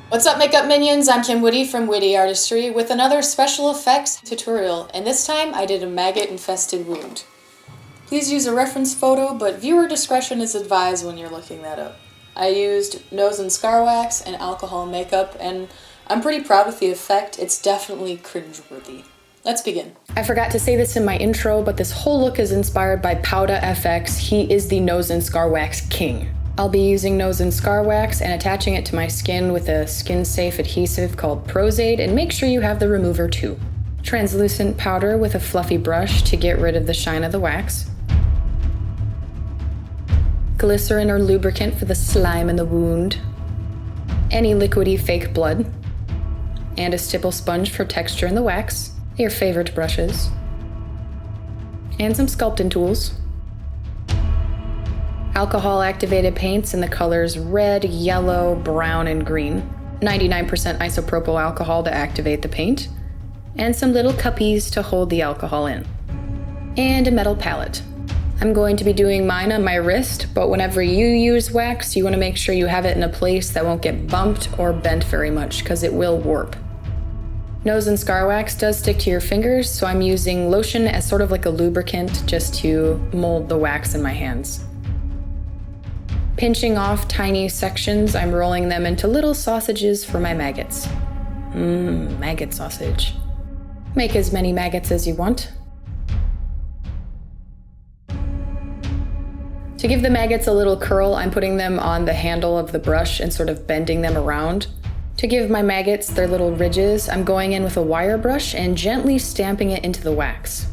What's up, makeup minions? I'm Kim Witte from Witte Artistry with another special effects tutorial, and this time I did a maggot infested wound. Please use a reference photo, but viewer discretion is advised when you're looking that up. I used nose and scar wax and alcohol makeup, and I'm pretty proud with the effect. It's definitely cringeworthy. Let's begin. I forgot to say this in my intro, but this whole look is inspired by Powdah FX. He is the nose and scar wax king. I'll be using nose and scar wax and attaching it to my skin with a skin-safe adhesive called Prosthetic, and make sure you have the remover too. Translucent powder with a fluffy brush to get rid of the shine of the wax. Glycerin or lubricant for the slime in the wound. Any liquidy fake blood. And a stipple sponge for texture in the wax. Your favorite brushes. And some sculpting tools. Alcohol activated paints in the colors red, yellow, brown, and green. 99% isopropyl alcohol to activate the paint. And some little cuppies to hold the alcohol in. And a metal palette. I'm going to be doing mine on my wrist, but whenever you use wax, you want to make sure you have it in a place that won't get bumped or bent very much, because it will warp. Nose and scar wax does stick to your fingers, so I'm using lotion as sort of like a lubricant just to mold the wax in my hands. Pinching off tiny sections, I'm rolling them into little sausages for my maggots. Maggot sausage. Make as many maggots as you want. To give the maggots a little curl, I'm putting them on the handle of the brush and sort of bending them around. To give my maggots their little ridges, I'm going in with a wire brush and gently stamping it into the wax.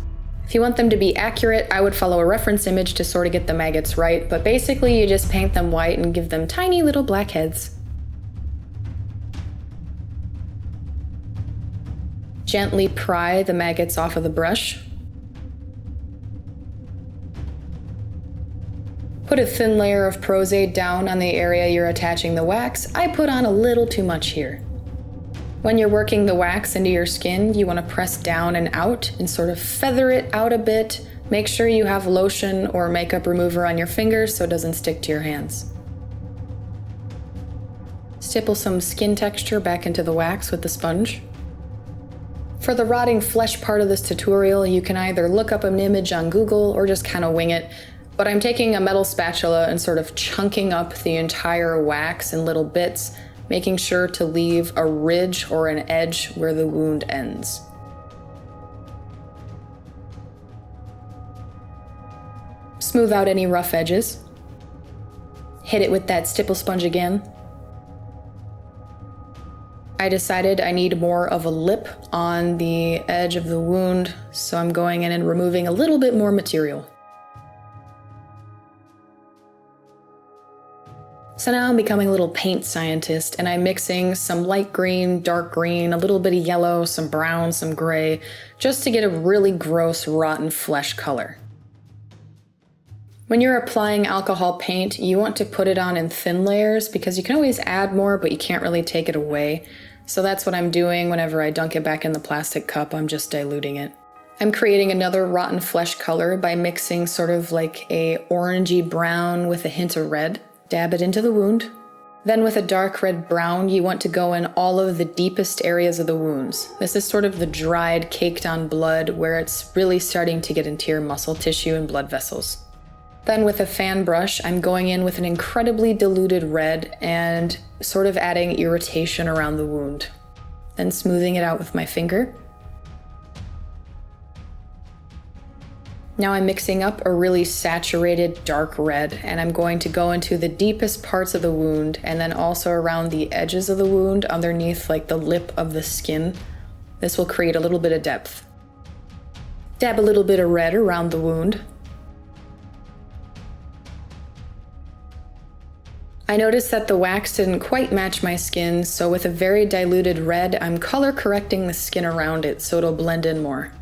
If you want them to be accurate, I would follow a reference image to sort of get the maggots right, but basically you just paint them white and give them tiny little black heads. Gently pry the maggots off of the brush. Put a thin layer of Prosthetic down on the area you're attaching the wax. I put on a little too much here. When you're working the wax into your skin, you want to press down and out and sort of feather it out a bit. Make sure you have lotion or makeup remover on your fingers so it doesn't stick to your hands. Stipple some skin texture back into the wax with the sponge. For the rotting flesh part of this tutorial, you can either look up an image on Google or just kind of wing it. But I'm taking a metal spatula and sort of chunking up the entire wax in little bits, making sure to leave a ridge or an edge where the wound ends. Smooth out any rough edges. Hit it with that stipple sponge again. I decided I need more of a lip on the edge of the wound, so I'm going in and removing a little bit more material. So now I'm becoming a little paint scientist, and I'm mixing some light green, dark green, a little bit of yellow, some brown, some gray, just to get a really gross, rotten flesh color. When you're applying alcohol paint, you want to put it on in thin layers because you can always add more, but you can't really take it away. So that's what I'm doing whenever I dunk it back in the plastic cup. I'm just diluting it. I'm creating another rotten flesh color by mixing sort of like a orangey brown with a hint of red. Dab it into the wound. Then with a dark red brown, you want to go in all of the deepest areas of the wounds. This is sort of the dried, caked on blood where it's really starting to get into your muscle tissue and blood vessels. Then with a fan brush, I'm going in with an incredibly diluted red and sort of adding irritation around the wound. Then smoothing it out with my finger. Now I'm mixing up a really saturated dark red, and I'm going to go into the deepest parts of the wound and then also around the edges of the wound underneath like the lip of the skin. This will create a little bit of depth. Dab a little bit of red around the wound. I noticed that the wax didn't quite match my skin, so with a very diluted red, I'm color correcting the skin around it so it'll blend in more.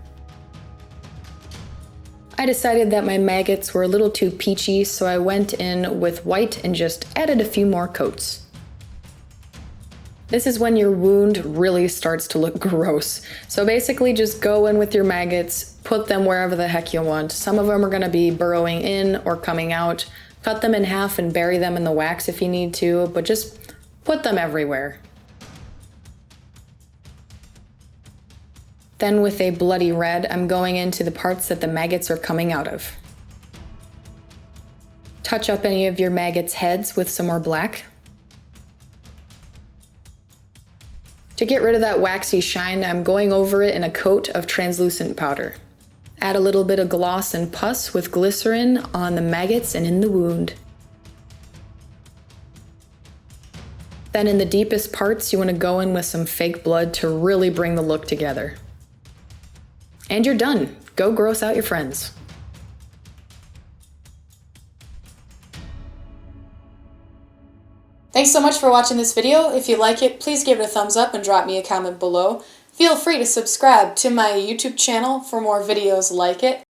I decided that my maggots were a little too peachy, so I went in with white and just added a few more coats. This is when your wound really starts to look gross. So basically just go in with your maggots, put them wherever the heck you want. Some of them are going to be burrowing in or coming out. Cut them in half and bury them in the wax if you need to, but just put them everywhere. Then with a bloody red, I'm going into the parts that the maggots are coming out of. Touch up any of your maggots' heads with some more black. To get rid of that waxy shine, I'm going over it in a coat of translucent powder. Add a little bit of gloss and pus with glycerin on the maggots and in the wound. Then in the deepest parts, you want to go in with some fake blood to really bring the look together. And you're done. Go gross out your friends. Thanks so much for watching this video. If you like it, please give it a thumbs up and drop me a comment below. Feel free to subscribe to my YouTube channel for more videos like it.